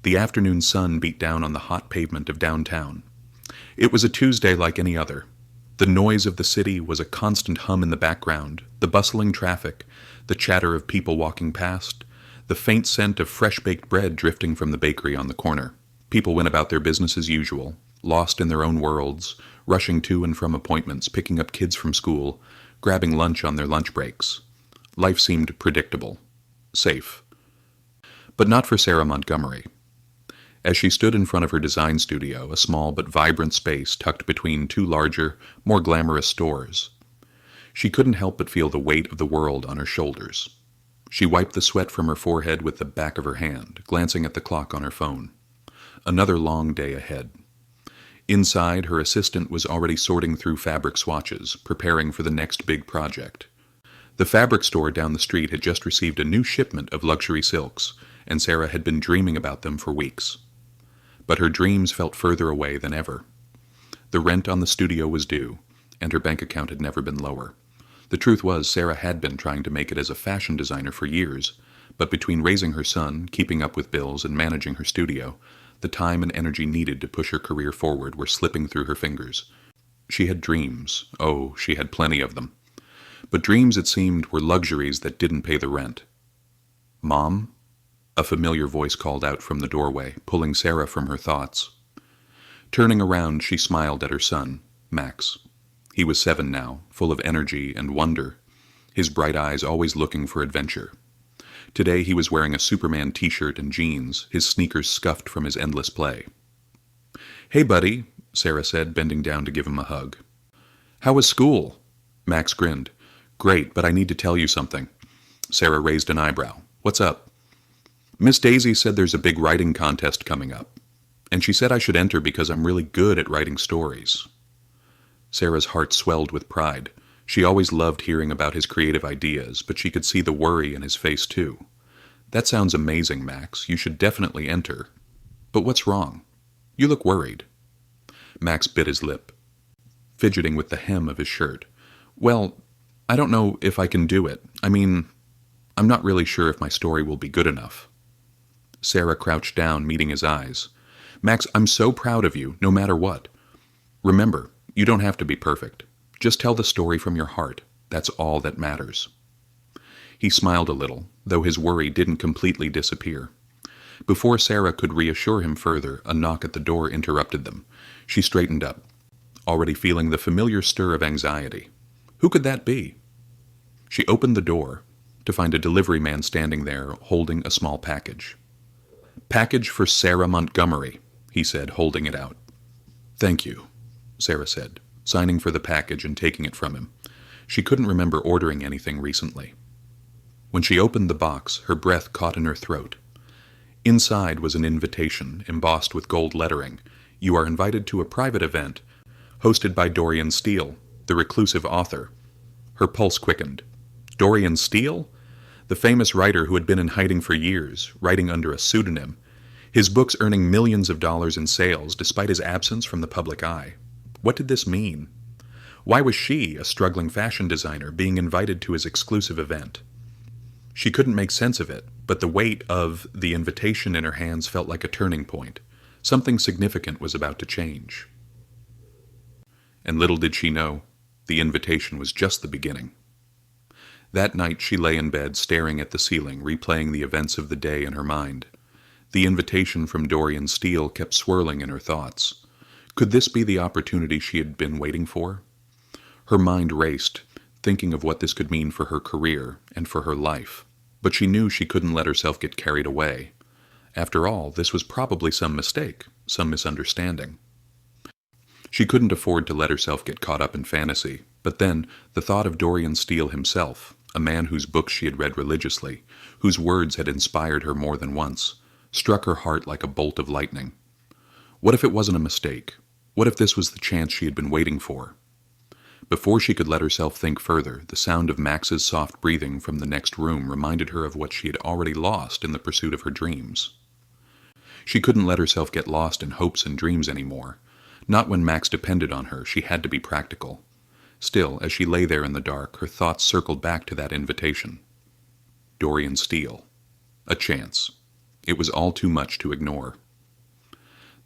The afternoon sun beat down on the hot pavement of downtown. It was a Tuesday like any other. The noise of the city was a constant hum in the background, the bustling traffic, the chatter of people walking past, the faint scent of fresh-baked bread drifting from the bakery on the corner. People went about their business as usual, lost in their own worlds, rushing to and from appointments, picking up kids from school, grabbing lunch on their lunch breaks. Life seemed predictable, safe. But not for Sarah Montgomery. As she stood in front of her design studio, a small but vibrant space tucked between two larger, more glamorous stores, she couldn't help but feel the weight of the world on her shoulders. She wiped the sweat from her forehead with the back of her hand, glancing at the clock on her phone. Another long day ahead. Inside, her assistant was already sorting through fabric swatches, preparing for the next big project. The fabric store down the street had just received a new shipment of luxury silks, and Sarah had been dreaming about them for weeks. But her dreams felt further away than ever. The rent on the studio was due, and her bank account had never been lower. The truth was, Sarah had been trying to make it as a fashion designer for years, but between raising her son, keeping up with bills, and managing her studio, the time and energy needed to push her career forward were slipping through her fingers. She had dreams. Oh, she had plenty of them. But dreams, it seemed, were luxuries that didn't pay the rent. "Mom?" A familiar voice called out from the doorway, pulling Sarah from her thoughts. Turning around, she smiled at her son, Max. He was 7 now, full of energy and wonder, his bright eyes always looking for adventure. Today he was wearing a Superman t-shirt and jeans, his sneakers scuffed from his endless play. "Hey, buddy," Sarah said, bending down to give him a hug. "How was school?" Max grinned. "Great, but I need to tell you something." Sarah raised an eyebrow. "What's up?" "Miss Daisy said there's a big writing contest coming up, and she said I should enter because I'm really good at writing stories." Sarah's heart swelled with pride. She always loved hearing about his creative ideas, but she could see the worry in his face too. "That sounds amazing, Max. You should definitely enter. But what's wrong? You look worried." Max bit his lip, fidgeting with the hem of his shirt. "Well, I don't know if I can do it. I mean, I'm not really sure if my story will be good enough." Sarah crouched down, meeting his eyes. "Max, I'm so proud of you, no matter what. Remember, you don't have to be perfect. Just tell the story from your heart. That's all that matters." He smiled a little, though his worry didn't completely disappear. Before Sarah could reassure him further, a knock at the door interrupted them. She straightened up, already feeling the familiar stir of anxiety. Who could that be? She opened the door to find a delivery man standing there, holding a small package. "Package for Sarah Montgomery," he said, holding it out. "Thank you," Sarah said, signing for the package and taking it from him. She couldn't remember ordering anything recently. When she opened the box, her breath caught in her throat. Inside was an invitation, embossed with gold lettering. "You are invited to a private event, hosted by Dorian Steele, the Reclusive author." Her pulse quickened. Dorian Steele? The famous writer who had been in hiding for years, writing under a pseudonym, his books earning millions of dollars in sales despite his absence from the public eye. What did this mean? Why was she, a struggling fashion designer, being invited to his exclusive event? She couldn't make sense of it, but the weight of the invitation in her hands felt like a turning point. Something significant was about to change. And little did she know, the invitation was just the beginning. That night she lay in bed, staring at the ceiling, replaying the events of the day in her mind. The invitation from Dorian Steele kept swirling in her thoughts. Could this be the opportunity she had been waiting for? Her mind raced, thinking of what this could mean for her career and for her life. But she knew she couldn't let herself get carried away. After all, this was probably some mistake, some misunderstanding. She couldn't afford to let herself get caught up in fantasy, but then the thought of Dorian Steele himself, a man whose books she had read religiously, whose words had inspired her more than once, struck her heart like a bolt of lightning. What if it wasn't a mistake? What if this was the chance she had been waiting for? Before she could let herself think further, the sound of Max's soft breathing from the next room reminded her of what she had already lost in the pursuit of her dreams. She couldn't let herself get lost in hopes and dreams anymore. Not when Max depended on her. She had to be practical. Still, as she lay there in the dark, her thoughts circled back to that invitation. Dorian Steele. A chance. It was all too much to ignore.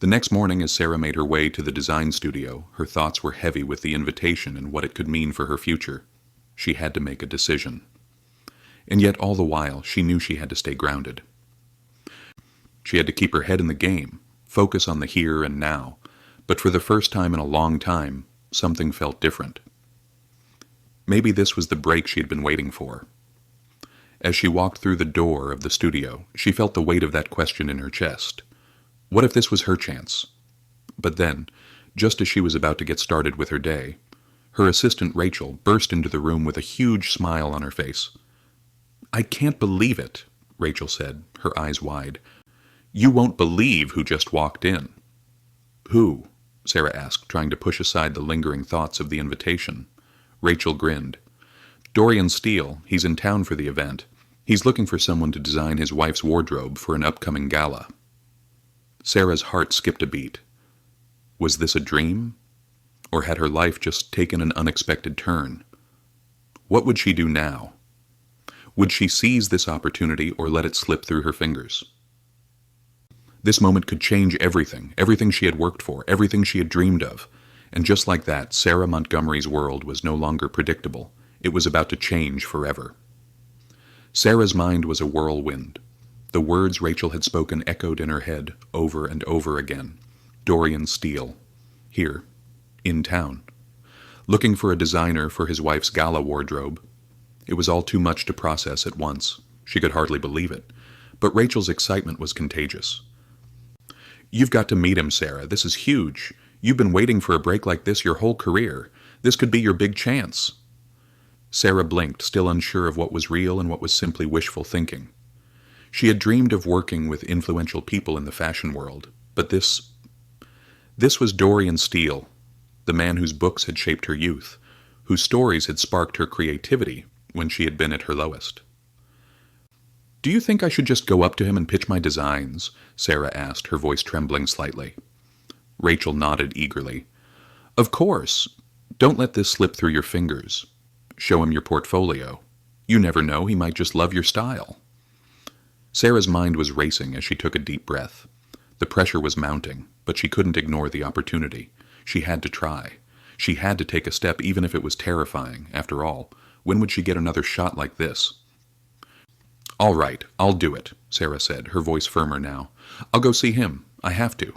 The next morning, as Sarah made her way to the design studio, her thoughts were heavy with the invitation and what it could mean for her future. She had to make a decision. And yet all the while, she knew she had to stay grounded. She had to keep her head in the game, focus on the here and now, but for the first time in a long time, something felt different. Maybe this was the break she had been waiting for. As she walked through the door of the studio, she felt the weight of that question in her chest. What if this was her chance? But then, just as she was about to get started with her day, her assistant Rachel burst into the room with a huge smile on her face. "I can't believe it," Rachel said, her eyes wide. "You won't believe who just walked in." "Who?" Sarah asked, trying to push aside the lingering thoughts of the invitation. Rachel grinned. "Dorian Steele. He's in town for the event. He's looking for someone to design his wife's wardrobe for an upcoming gala." Sarah's heart skipped a beat. Was this a dream? Or had her life just taken an unexpected turn? What would she do now? Would she seize this opportunity or let it slip through her fingers? This moment could change everything, everything she had worked for, everything she had dreamed of. And just like that, Sarah Montgomery's world was no longer predictable. It was about to change forever. Sarah's mind was a whirlwind. The words Rachel had spoken echoed in her head over and over again. Dorian Steele. Here. In town. Looking for a designer for his wife's gala wardrobe. It was all too much to process at once. She could hardly believe it. But Rachel's excitement was contagious. "You've got to meet him, Sarah. This is huge. You've been waiting for a break like this your whole career. This could be your big chance." Sarah blinked, still unsure of what was real and what was simply wishful thinking. She had dreamed of working with influential people in the fashion world, but this was Dorian Steele, the man whose books had shaped her youth, whose stories had sparked her creativity when she had been at her lowest. "Do you think I should just go up to him and pitch my designs?" Sarah asked, her voice trembling slightly. Rachel nodded eagerly. "Of course. Don't let this slip through your fingers. Show him your portfolio. You never know, he might just love your style." Sarah's mind was racing as she took a deep breath. The pressure was mounting, but she couldn't ignore the opportunity. She had to try. She had to take a step even if it was terrifying. After all, when would she get another shot like this? "All right, I'll do it," Sarah said, her voice firmer now. "I'll go see him. I have to."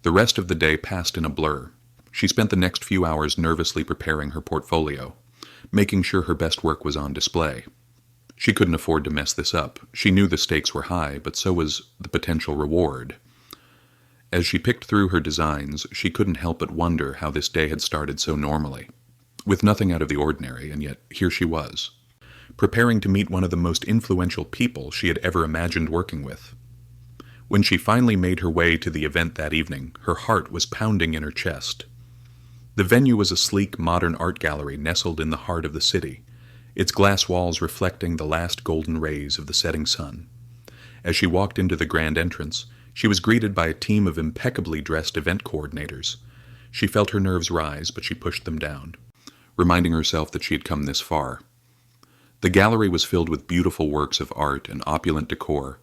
The rest of the day passed in a blur. She spent the next few hours nervously preparing her portfolio, making sure her best work was on display. She couldn't afford to mess this up. She knew the stakes were high, but so was the potential reward. As she picked through her designs, she couldn't help but wonder how this day had started so normally, with nothing out of the ordinary, and yet here she was, preparing to meet one of the most influential people she had ever imagined working with. When she finally made her way to the event that evening, her heart was pounding in her chest. The venue was a sleek, modern art gallery nestled in the heart of the city, its glass walls reflecting the last golden rays of the setting sun. As she walked into the grand entrance, she was greeted by a team of impeccably dressed event coordinators. She felt her nerves rise, but she pushed them down, reminding herself that she had come this far. The gallery was filled with beautiful works of art and opulent decor,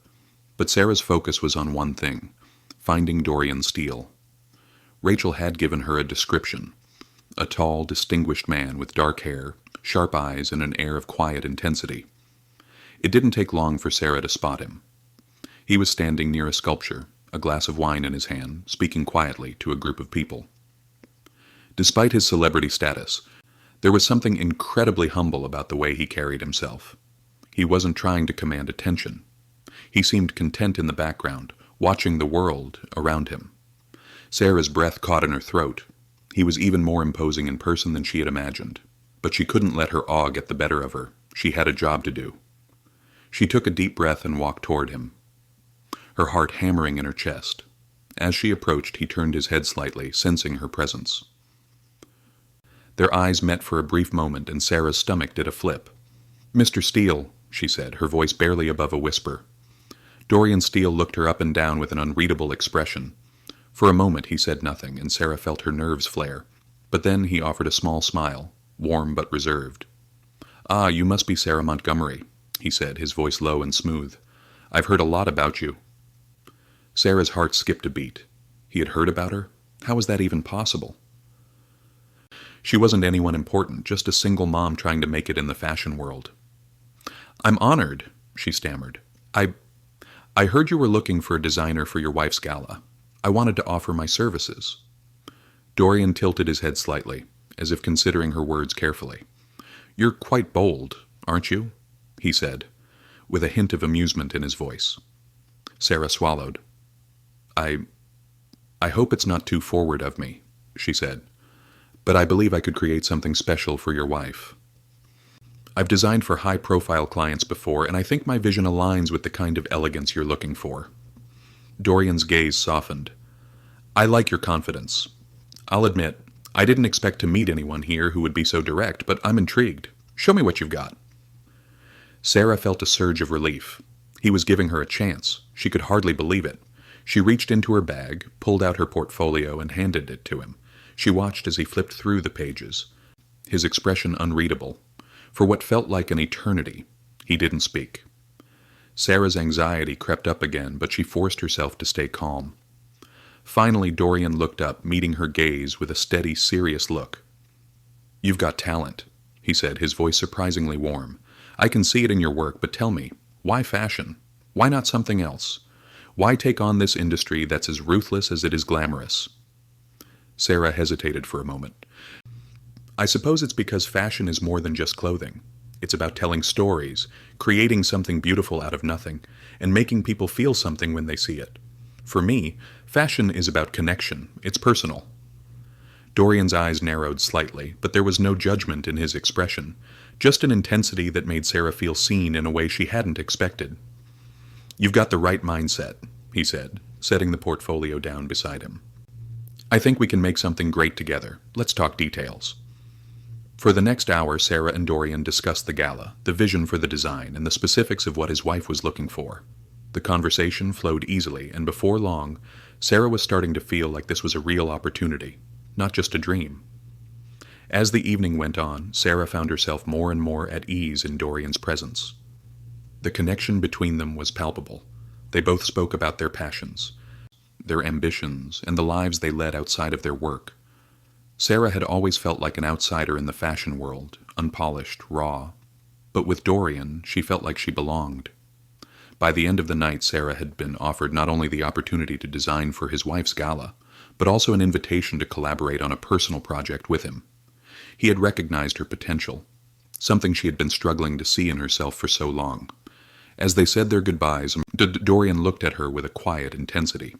but Sarah's focus was on one thing: finding Dorian Steele. Rachel had given her a description: a tall, distinguished man with dark hair, sharp eyes, and an air of quiet intensity. It didn't take long for Sarah to spot him. He was standing near a sculpture, a glass of wine in his hand, speaking quietly to a group of people. Despite his celebrity status, there was something incredibly humble about the way he carried himself. He wasn't trying to command attention. He seemed content in the background, watching the world around him. Sarah's breath caught in her throat. He was even more imposing in person than she had imagined. But she couldn't let her awe get the better of her. She had a job to do. She took a deep breath and walked toward him, her heart hammering in her chest. As she approached, he turned his head slightly, sensing her presence. Their eyes met for a brief moment, and Sarah's stomach did a flip. "Mr. Steele," she said, her voice barely above a whisper. Dorian Steele looked her up and down with an unreadable expression. For a moment he said nothing, and Sarah felt her nerves flare. But then he offered a small smile, warm but reserved. "Ah, you must be Sarah Montgomery," he said, his voice low and smooth. I've heard a lot about you." Sarah's heart skipped a beat. He had heard about her? How was that even possible? She wasn't anyone important, just a single mom trying to make it in the fashion world. "I'm honored," she stammered. I heard you were looking for a designer for your wife's gala. I wanted to offer my services." Dorian tilted his head slightly, as if considering her words carefully. "You're quite bold, aren't you?" he said, with a hint of amusement in his voice. Sarah swallowed. I hope it's not too forward of me," she said, "but I believe I could create something special for your wife. I've designed for high-profile clients before, and I think my vision aligns with the kind of elegance you're looking for." Dorian's gaze softened. "I like your confidence. I'll admit, I didn't expect to meet anyone here who would be so direct, but I'm intrigued. Show me what you've got." Sarah felt a surge of relief. He was giving her a chance. She could hardly believe it. She reached into her bag, pulled out her portfolio, and handed it to him. She watched as he flipped through the pages, his expression unreadable. For what felt like an eternity, he didn't speak. Sarah's anxiety crept up again, but she forced herself to stay calm. Finally, Dorian looked up, meeting her gaze with a steady, serious look. "You've got talent," he said, his voice surprisingly warm. "I can see it in your work, but tell me, why fashion? Why not something else? Why take on this industry that's as ruthless as it is glamorous?" Sarah hesitated for a moment. "I suppose it's because fashion is more than just clothing. It's about telling stories, creating something beautiful out of nothing, and making people feel something when they see it. For me, fashion is about connection. It's personal." Dorian's eyes narrowed slightly, but there was no judgment in his expression, just an intensity that made Sarah feel seen in a way she hadn't expected. "You've got the right mindset," he said, setting the portfolio down beside him. "I think we can make something great together. Let's talk details." For the next hour, Sarah and Dorian discussed the gala, the vision for the design, and the specifics of what his wife was looking for. The conversation flowed easily, and before long, Sarah was starting to feel like this was a real opportunity, not just a dream. As the evening went on, Sarah found herself more and more at ease in Dorian's presence. The connection between them was palpable. They both spoke about their passions, their ambitions, and the lives they led outside of their work. Sarah had always felt like an outsider in the fashion world, unpolished, raw. But with Dorian, she felt like she belonged. By the end of the night, Sarah had been offered not only the opportunity to design for his wife's gala, but also an invitation to collaborate on a personal project with him. He had recognized her potential, something she had been struggling to see in herself for so long. As they said their goodbyes, Dorian looked at her with a quiet intensity.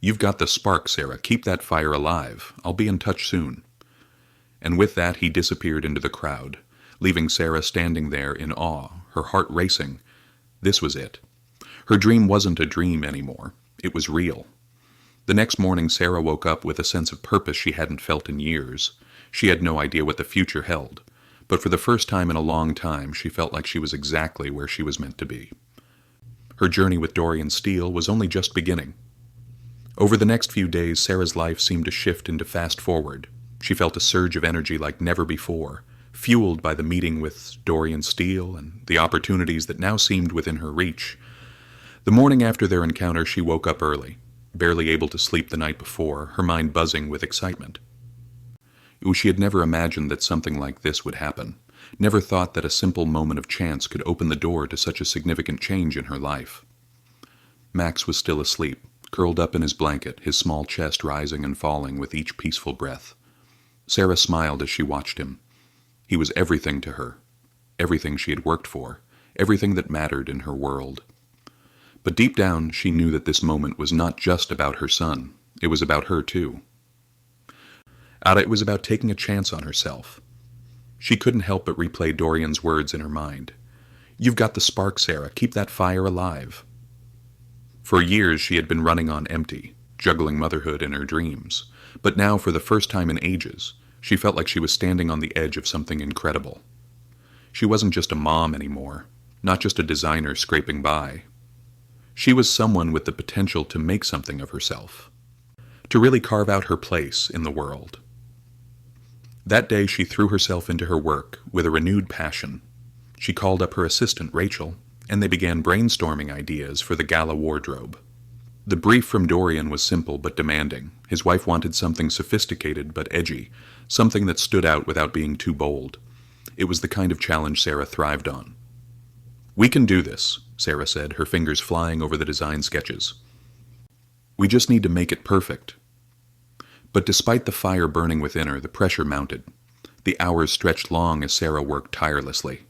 "You've got the spark, Sarah. Keep that fire alive. I'll be in touch soon." And with that, he disappeared into the crowd, leaving Sarah standing there in awe, her heart racing. This was it. Her dream wasn't a dream anymore. It was real. The next morning, Sarah woke up with a sense of purpose she hadn't felt in years. She had no idea what the future held, but for the first time in a long time, she felt like she was exactly where she was meant to be. Her journey with Dorian Steele was only just beginning. Over the next few days, Sarah's life seemed to shift into fast forward. She felt a surge of energy like never before, fueled by the meeting with Dorian Steele and the opportunities that now seemed within her reach. The morning after their encounter, she woke up early, barely able to sleep the night before, her mind buzzing with excitement. She had never imagined that something like this would happen, never thought that a simple moment of chance could open the door to such a significant change in her life. Max was still asleep, curled up in his blanket, his small chest rising and falling with each peaceful breath. Sarah smiled as she watched him. He was everything to her, everything she had worked for, everything that mattered in her world. But deep down, she knew that this moment was not just about her son. It was about her, too. It was about taking a chance on herself. She couldn't help but replay Dorian's words in her mind. "You've got the spark, Sarah. Keep that fire alive." For years, she had been running on empty, juggling motherhood in her dreams. But now, for the first time in ages, she felt like she was standing on the edge of something incredible. She wasn't just a mom anymore, not just a designer scraping by. She was someone with the potential to make something of herself, to really carve out her place in the world. That day, she threw herself into her work with a renewed passion. She called up her assistant, Rachel, and they began brainstorming ideas for the gala wardrobe. The brief from Dorian was simple but demanding. His wife wanted something sophisticated but edgy, something that stood out without being too bold. It was the kind of challenge Sarah thrived on. "We can do this," Sarah said, her fingers flying over the design sketches. "We just need to make it perfect." But despite the fire burning within her, the pressure mounted. The hours stretched long as Sarah worked tirelessly.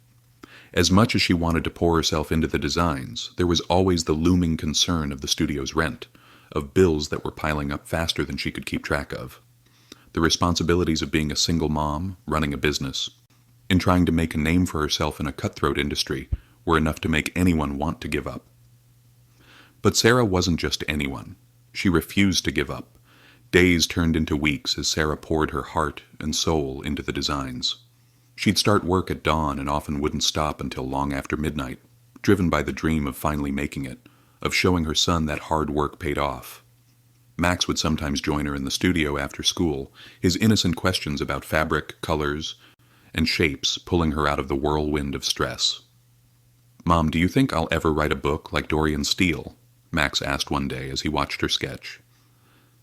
As much as she wanted to pour herself into the designs, there was always the looming concern of the studio's rent, of bills that were piling up faster than she could keep track of. The responsibilities of being a single mom, running a business, and trying to make a name for herself in a cutthroat industry were enough to make anyone want to give up. But Sarah wasn't just anyone. She refused to give up. Days turned into weeks as Sarah poured her heart and soul into the designs. She'd start work at dawn and often wouldn't stop until long after midnight, driven by the dream of finally making it, of showing her son that hard work paid off. Max would sometimes join her in the studio after school, his innocent questions about fabric, colors, and shapes pulling her out of the whirlwind of stress. "Mom, do you think I'll ever write a book like Dorian Steele?" Max asked one day as he watched her sketch.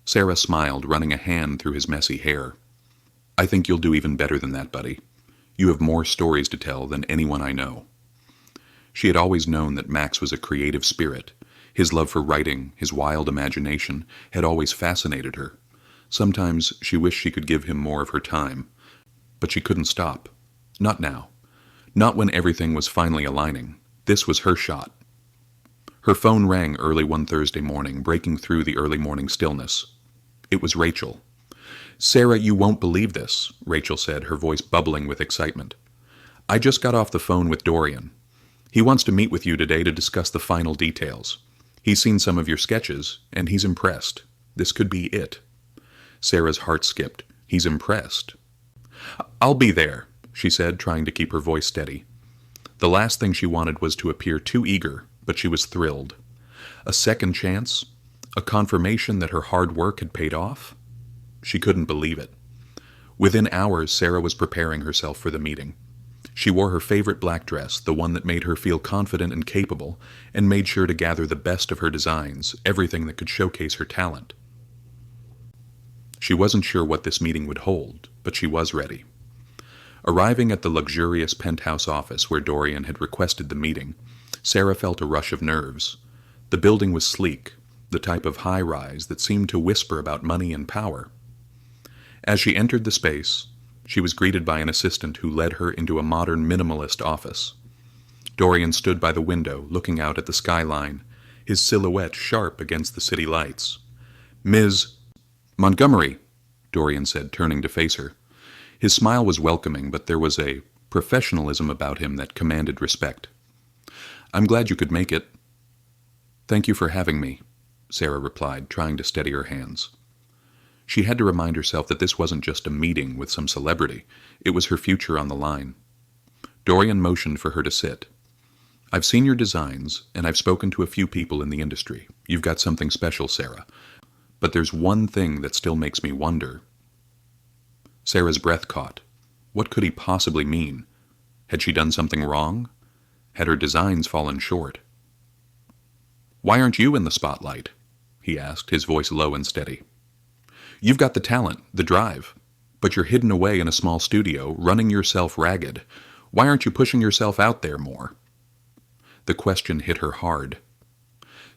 Sarah smiled, running a hand through his messy hair. "I think you'll do even better than that, buddy. You have more stories to tell than anyone I know." She had always known that Max was a creative spirit. His love for writing, his wild imagination, had always fascinated her. Sometimes she wished she could give him more of her time, but she couldn't stop. Not now. Not when everything was finally aligning. This was her shot. Her phone rang early one Thursday morning, breaking through the early morning stillness. It was Rachel. "Sarah, you won't believe this," Rachel said, her voice bubbling with excitement. "I just got off the phone with Dorian. He wants to meet with you today to discuss the final details. He's seen some of your sketches, and he's impressed. This could be it." Sarah's heart skipped. "He's impressed." "I'll be there," she said, trying to keep her voice steady. The last thing she wanted was to appear too eager, but she was thrilled. A second chance? A confirmation that her hard work had paid off? She couldn't believe it. Within hours, Sarah was preparing herself for the meeting. She wore her favorite black dress, the one that made her feel confident and capable, and made sure to gather the best of her designs, everything that could showcase her talent. She wasn't sure what this meeting would hold, but she was ready. Arriving at the luxurious penthouse office where Dorian had requested the meeting, Sarah felt a rush of nerves. The building was sleek, the type of high-rise that seemed to whisper about money and power. As she entered the space, she was greeted by an assistant who led her into a modern minimalist office. Dorian stood by the window, looking out at the skyline, his silhouette sharp against the city lights. "Ms. Montgomery," Dorian said, turning to face her. His smile was welcoming, but there was a professionalism about him that commanded respect. "I'm glad you could make it." "Thank you for having me," Sarah replied, trying to steady her hands. She had to remind herself that this wasn't just a meeting with some celebrity. It was her future on the line. Dorian motioned for her to sit. "I've seen your designs, and I've spoken to a few people in the industry. You've got something special, Sarah. But there's one thing that still makes me wonder." Sarah's breath caught. What could he possibly mean? Had she done something wrong? Had her designs fallen short? "Why aren't you in the spotlight?" he asked, his voice low and steady. "You've got the talent, the drive, but you're hidden away in a small studio, running yourself ragged. Why aren't you pushing yourself out there more?" The question hit her hard.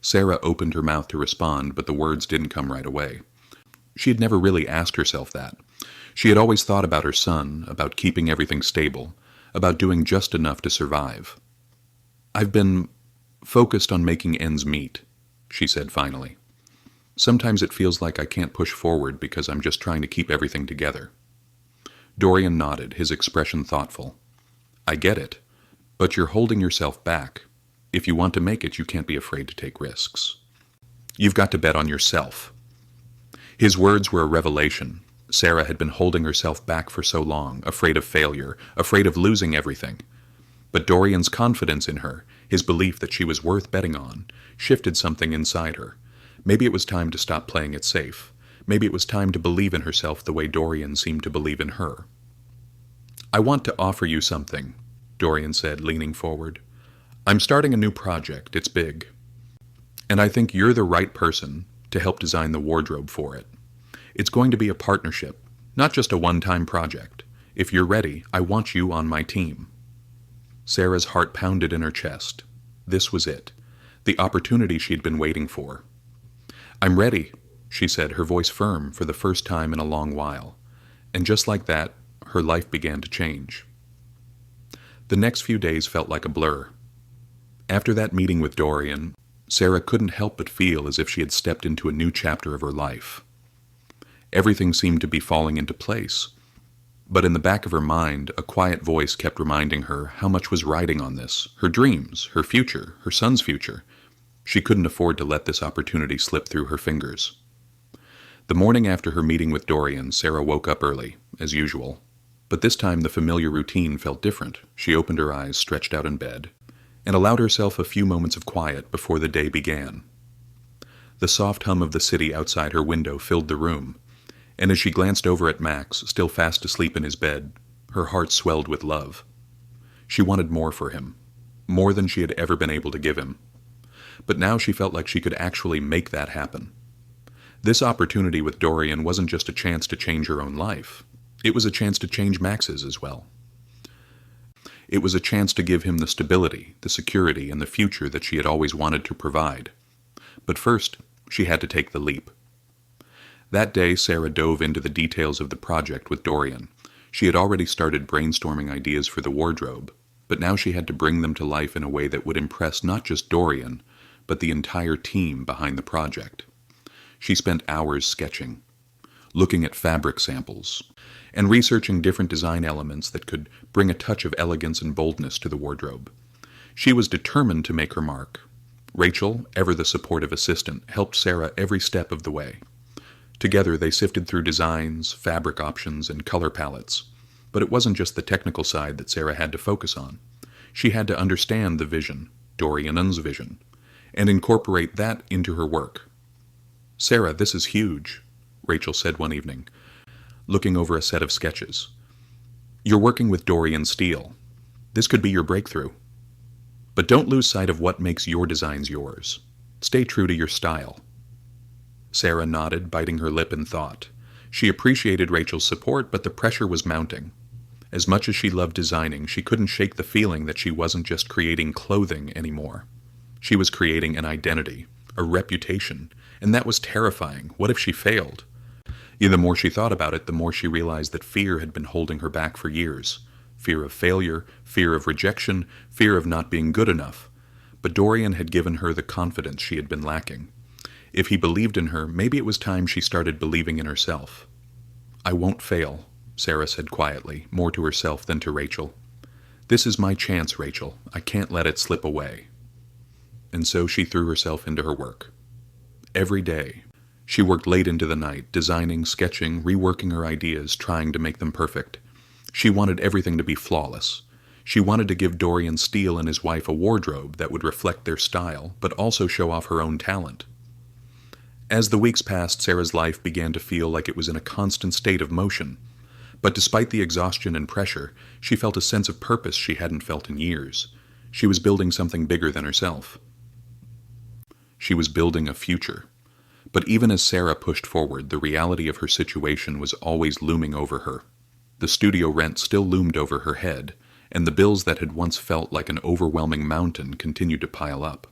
Sarah opened her mouth to respond, but the words didn't come right away. She had never really asked herself that. She had always thought about her son, about keeping everything stable, about doing just enough to survive. "I've been focused on making ends meet," she said finally. "Sometimes it feels like I can't push forward because I'm just trying to keep everything together." Dorian nodded, his expression thoughtful. "I get it, but you're holding yourself back. If you want to make it, you can't be afraid to take risks. You've got to bet on yourself." His words were a revelation. Sarah had been holding herself back for so long, afraid of failure, afraid of losing everything. But Dorian's confidence in her, his belief that she was worth betting on, shifted something inside her. Maybe it was time to stop playing it safe. Maybe it was time to believe in herself the way Dorian seemed to believe in her. "I want to offer you something," Dorian said, leaning forward. I'm starting a new project. It's big. And I think you're the right person to help design the wardrobe for it. It's going to be a partnership, not just a one-time project. If you're ready, I want you on my team." Sarah's heart pounded in her chest. This was it. The opportunity she'd been waiting for. "I'm ready," she said, her voice firm for the first time in a long while. And just like that, her life began to change. The next few days felt like a blur. After that meeting with Dorian, Sarah couldn't help but feel as if she had stepped into a new chapter of her life. Everything seemed to be falling into place. But in the back of her mind, a quiet voice kept reminding her how much was riding on this, her dreams, her future, her son's future. She couldn't afford to let this opportunity slip through her fingers. The morning after her meeting with Dorian, Sarah woke up early, as usual. But this time the familiar routine felt different. She opened her eyes, stretched out in bed, and allowed herself a few moments of quiet before the day began. The soft hum of the city outside her window filled the room, and as she glanced over at Max, still fast asleep in his bed, her heart swelled with love. She wanted more for him, more than she had ever been able to give him. But now she felt like she could actually make that happen. This opportunity with Dorian wasn't just a chance to change her own life. It was a chance to change Max's as well. It was a chance to give him the stability, the security, and the future that she had always wanted to provide. But first, she had to take the leap. That day, Sarah dove into the details of the project with Dorian. She had already started brainstorming ideas for the wardrobe, but now she had to bring them to life in a way that would impress not just Dorian, but the entire team behind the project. She spent hours sketching, looking at fabric samples, and researching different design elements that could bring a touch of elegance and boldness to the wardrobe. She was determined to make her mark. Rachel, ever the supportive assistant, helped Sarah every step of the way. Together they sifted through designs, fabric options, and color palettes. But it wasn't just the technical side that Sarah had to focus on. She had to understand the vision, Dorian's vision, and incorporate that into her work. "Sarah, this is huge," Rachel said one evening, looking over a set of sketches. "You're working with Dorian Steele. This could be your breakthrough. But don't lose sight of what makes your designs yours. Stay true to your style." Sarah nodded, biting her lip in thought. She appreciated Rachel's support, but the pressure was mounting. As much as she loved designing, she couldn't shake the feeling that she wasn't just creating clothing anymore. She was creating an identity, a reputation, and that was terrifying. What if she failed? The more she thought about it, the more she realized that fear had been holding her back for years. Fear of failure, fear of rejection, fear of not being good enough. But Dorian had given her the confidence she had been lacking. If he believed in her, maybe it was time she started believing in herself. "I won't fail," Sarah said quietly, more to herself than to Rachel. "This is my chance, Rachel. I can't let it slip away." And so she threw herself into her work. Every day, she worked late into the night, designing, sketching, reworking her ideas, trying to make them perfect. She wanted everything to be flawless. She wanted to give Dorian Steele and his wife a wardrobe that would reflect their style, but also show off her own talent. As the weeks passed, Sarah's life began to feel like it was in a constant state of motion. But despite the exhaustion and pressure, she felt a sense of purpose she hadn't felt in years. She was building something bigger than herself. She was building a future. But even as Sarah pushed forward, the reality of her situation was always looming over her. The studio rent still loomed over her head, and the bills that had once felt like an overwhelming mountain continued to pile up.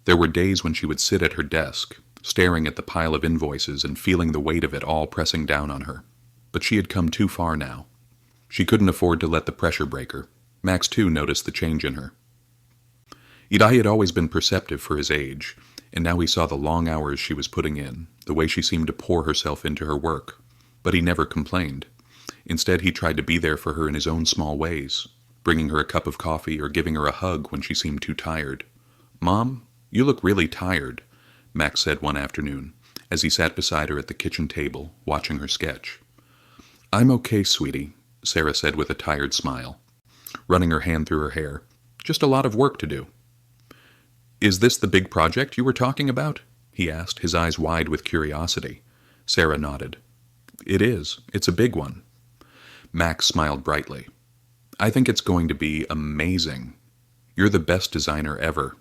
There were days when she would sit at her desk, staring at the pile of invoices and feeling the weight of it all pressing down on her. But she had come too far now. She couldn't afford to let the pressure break her. Max, too, noticed the change in her. Idai had always been perceptive for his age, and now he saw the long hours she was putting in, the way she seemed to pour herself into her work. But he never complained. Instead, he tried to be there for her in his own small ways, bringing her a cup of coffee or giving her a hug when she seemed too tired. "Mom, you look really tired," Max said one afternoon, as he sat beside her at the kitchen table, watching her sketch. "I'm okay, sweetie," Sarah said with a tired smile, running her hand through her hair. "Just a lot of work to do." "Is this the big project you were talking about?" he asked, his eyes wide with curiosity. Sarah nodded. "It is. It's a big one." Max smiled brightly. "I think it's going to be amazing." You're the best designer ever."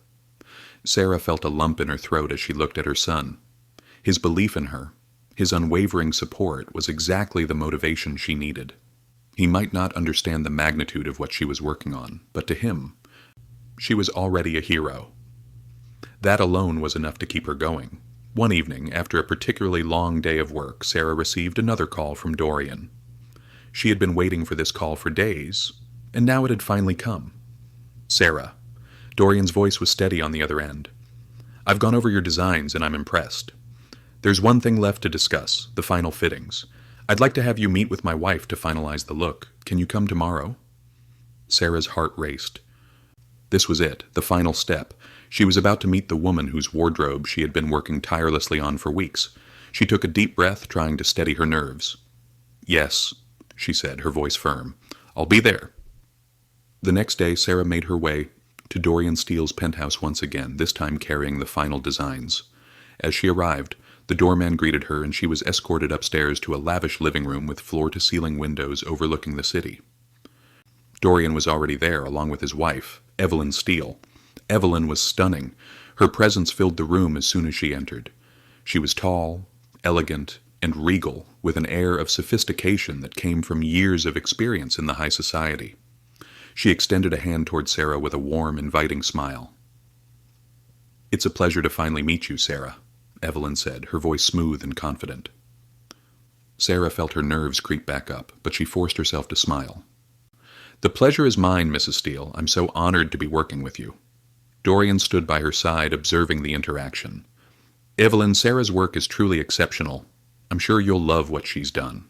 Sarah felt a lump in her throat as she looked at her son. His belief in her, his unwavering support, was exactly the motivation she needed. He might not understand the magnitude of what she was working on, but to him, she was already a hero. That alone was enough to keep her going. One evening, after a particularly long day of work, Sarah received another call from Dorian. She had been waiting for this call for days, and now it had finally come. "Sarah." Dorian's voice was steady on the other end. "I've gone over your designs and I'm impressed. There's one thing left to discuss, the final fittings. I'd like to have you meet with my wife to finalize the look. Can you come tomorrow?" Sarah's heart raced. This was it, the final step. She was about to meet the woman whose wardrobe she had been working tirelessly on for weeks. She took a deep breath, trying to steady her nerves. "Yes," she said, her voice firm. "I'll be there." The next day, Sarah made her way to Dorian Steele's penthouse once again, this time carrying the final designs. As she arrived, the doorman greeted her and she was escorted upstairs to a lavish living room with floor-to-ceiling windows overlooking the city. Dorian was already there, along with his wife, Evelyn Steele. Evelyn was stunning. Her presence filled the room as soon as she entered. She was tall, elegant, and regal, with an air of sophistication that came from years of experience in the high society. She extended a hand toward Sarah with a warm, inviting smile. "It's a pleasure to finally meet you, Sarah," Evelyn said, her voice smooth and confident. Sarah felt her nerves creep back up, but she forced herself to smile. "The pleasure is mine, Mrs. Steele. I'm so honored to be working with you." Dorian stood by her side, observing the interaction. "Evelyn, Sarah's work is truly exceptional. I'm sure you'll love what she's done."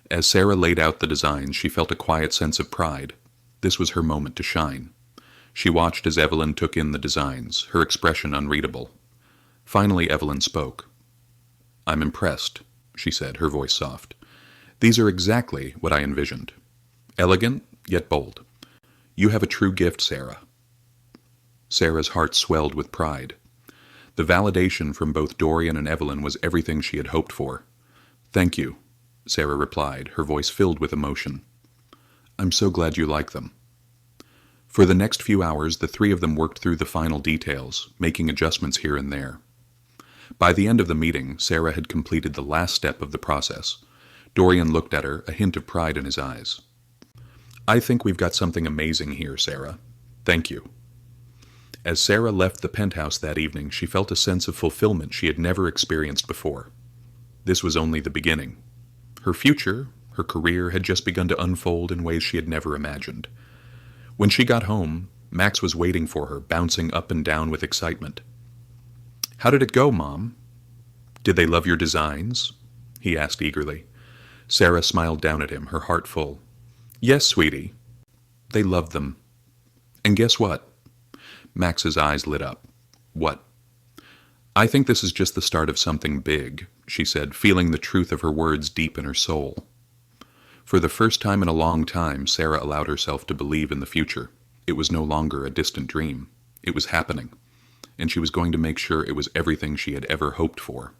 As Sarah laid out the designs, she felt a quiet sense of pride. This was her moment to shine. She watched as Evelyn took in the designs, her expression unreadable. Finally, Evelyn spoke. "I'm impressed," she said, her voice soft. "These are exactly what I envisioned. Elegant, yet bold. You have a true gift, Sarah." Sarah's heart swelled with pride. The validation from both Dorian and Evelyn was everything she had hoped for. "Thank you," Sarah replied, her voice filled with emotion. "I'm so glad you like them." For the next few hours, the three of them worked through the final details, making adjustments here and there. By the end of the meeting, Sarah had completed the last step of the process. Dorian looked at her, a hint of pride in his eyes. "I think we've got something amazing here, Sarah. Thank you." As Sarah left the penthouse that evening, she felt a sense of fulfillment she had never experienced before. This was only the beginning. Her future, her career, had just begun to unfold in ways she had never imagined. When she got home, Max was waiting for her, bouncing up and down with excitement. "How did it go, Mom?" "Did they love your designs?" he asked eagerly. Sarah smiled down at him, her heart full. "Yes, sweetie. They loved them. And guess what?" Max's eyes lit up. "What?" "I think this is just the start of something big," she said, feeling the truth of her words deep in her soul. For the first time in a long time, Sarah allowed herself to believe in the future. It was no longer a distant dream. It was happening, and she was going to make sure it was everything she had ever hoped for.